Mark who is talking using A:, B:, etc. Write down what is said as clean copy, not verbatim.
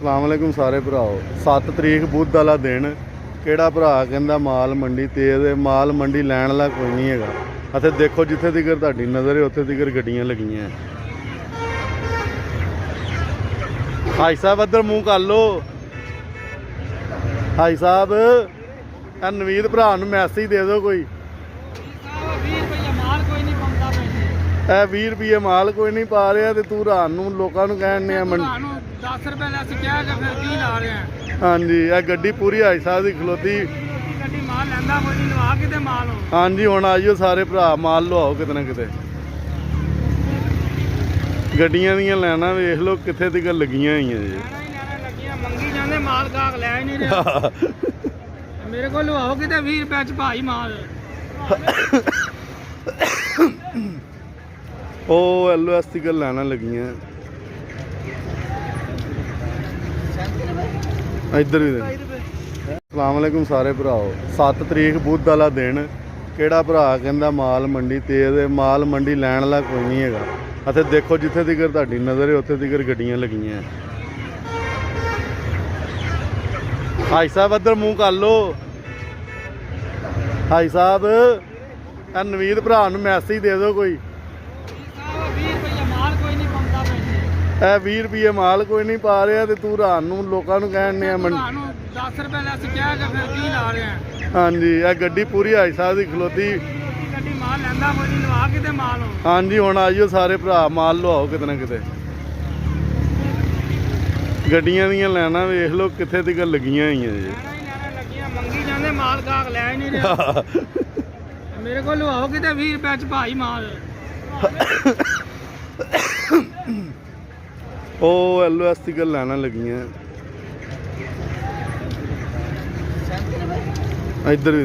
A: ਸਲਾਮ ਅਲੈਕੁਮ ਸਾਰੇ ਭਰਾਓ। 7 ਤਰੀਕ ਬੁੱਧ ਵਾਲਾ ਦਿਨ। ਕਿਹੜਾ ਭਰਾ ਕਹਿੰਦਾ ਮਾਲ ਮੰਡੀ ਤੇਜ਼ ਹੈ, ਮਾਲ ਮੰਡੀ ਲੈਣ ਵਾਲਾ ਕੋਈ ਨਹੀਂ ਹੈਗਾ। ਅਤੇ ਦੇਖੋ ਜਿੱਥੇ ਤੀਕਰ ਤੁਹਾਡੀ ਨਜ਼ਰ ਹੈ ਉੱਥੇ ਤੀਕਰ ਗੱਡੀਆਂ ਲੱਗੀਆਂ। ਭਾਈ ਸਾਹਿਬ ਇੱਧਰ ਮੂੰਹ ਕਰ ਲਓ। ਭਾਈ ਸਾਹਿਬ ਇਹ ਨਵੀਦ ਭਰਾ ਨੂੰ ਮੈਸੇਜ ਦੇ ਦਿਓ ਕੋਈ। 20 ਰੁਪਏ ਮਾਲ ਕੋਈ ਨਹੀਂ ਪਾ ਰਿਹਾ ਤੇ ਤੂੰ ਰਾਤ ਨੂੰ ਲੋਕਾਂ ਨੂੰ ਕਹਿਣ ਨੇ
B: 10 ਰੁਪਏ ਲੈ ਸਿੱਕਿਆ ਕਿ ਫਿਰ ਕੀ ਲਾ ਰਿਹਾ।
A: ਹਾਂਜੀ ਇਹ ਗੱਡੀ ਪੂਰੀ ਹਾਈ ਸਾਹਿਬ ਦੀ ਖਲੋਤੀ
B: ਗੱਡੀ ਮਾਲ ਲੈਂਦਾ ਕੋਈ ਨਹੀਂ, ਲਵਾ ਕਿਤੇ ਮਾਲ ਹੋ।
A: ਹਾਂਜੀ ਹੁਣ ਆਈਓ ਸਾਰੇ ਭਰਾ ਮਾਲ ਲਵਾਓ ਕਿਤੇ ਨਾ ਕਿਤੇ। ਗੱਡੀਆਂ ਦੀਆਂ ਲੈਣਾ ਵੇਖ ਲਓ ਕਿੱਥੇ ਤੱਕ ਲੱਗੀਆਂ ਹੋਈਆਂ ਜੀ।
B: ਲੈਣਾ ਲੱਗੀਆਂ, ਮੰਗੀ ਜਾਂਦੇ ਮਾਲ ਗਾਹਕ ਲੈ ਹੀ ਨਹੀਂ ਰਿਹਾ। ਮੇਰੇ ਕੋਲ ਲਵਾਓ ਕਿਤੇ 20 ਰੁਪਏ ਚ ਭਾਈ ਮਾਲ।
A: ਉਹ LOS ਤੀਕਰ ਲੈਣਾ ਲੱਗੀਆਂ। ਇੱਧਰ ਵੀ ਸਲਾਮ ਅਲੈਕੁਮ ਸਾਰੇ ਭਰਾਓ। 7 ਤਰੀਕ ਬੁੱਧ ਵਾਲਾ ਦਿਨ। ਕਿਹੜਾ ਭਰਾ ਕਹਿੰਦਾ ਮਾਲ ਮੰਡੀ ਤੇਜ਼ ਹੈ, ਮਾਲ ਮੰਡੀ ਲੈਣ ਵਾਲਾ ਕੋਈ ਨਹੀਂ ਹੈਗਾ। ਅਤੇ ਦੇਖੋ ਜਿੱਥੇ ਤੀਕਰ ਤੁਹਾਡੀ ਨਜ਼ਰ ਹੈ ਉੱਥੇ ਤੀਕਰ ਗੱਡੀਆਂ ਲੱਗੀਆਂ। ਭਾਈ ਸਾਹਿਬ ਇੱਧਰ ਮੂੰਹ ਕਰ ਲਓ। ਭਾਈ ਸਾਹਿਬ ਇਹ ਨਵੀਦ ਭਰਾ ਨੂੰ ਮੈਸੇਜ ਦੇ ਦਿਓ ਕੋਈ। 20 ਰੁਪਏ ਮਾਲ ਕੋਈ ਨਹੀਂ ਪਾ ਰਿਹਾ ਤੇ ਤੂੰ ਰਾਤ ਨੂੰ ਲੋਕਾਂ ਨੂੰ ਕਹਿਣ ਨੇ
B: 10 ਰੁਪਏ ਲੈ ਸਿੱਕਿਆ ਕਿ ਫਿਰ ਕੀ ਲਾ ਰਿਹਾ।
A: ਹਾਂਜੀ ਇਹ ਗੱਡੀ ਪੂਰੀ ਹਾਈ ਸਾਹਿਬ ਦੀ ਖਲੋਤੀ
B: ਗੱਡੀ ਮਾਲ ਲੈਂਦਾ ਕੋਈ ਨਹੀਂ, ਲਵਾ ਕਿਤੇ ਮਾਲ ਹੋ।
A: ਹਾਂਜੀ ਹੁਣ ਆਈਓ ਸਾਰੇ ਭਰਾ ਮਾਲ ਲਵਾਓ ਕਿਤੇ ਨਾ ਕਿਤੇ। ਗੱਡੀਆਂ ਦੀਆਂ ਲੈਣਾ ਵੇਖ ਲਓ ਕਿੱਥੇ ਤੱਕ ਲੱਗੀਆਂ ਹੋਈਆਂ ਜੀ।
B: ਲੈਣਾ ਲੱਗੀਆਂ, ਮੰਗੀ ਜਾਂਦੇ ਮਾਲ ਗਾਹਕ ਲੈ ਹੀ ਨਹੀਂ ਰਿਹਾ। ਮੇਰੇ ਕੋਲ ਲਵਾਓ ਕਿਤੇ 20 ਰੁਪਏ ਚ ਭਾਈ ਮਾਲ।
A: ਉਹ LOS ਤੀਕਰ ਲੈਣਾ ਲੱਗੀਆਂ। ਇੱਧਰ ਵੀ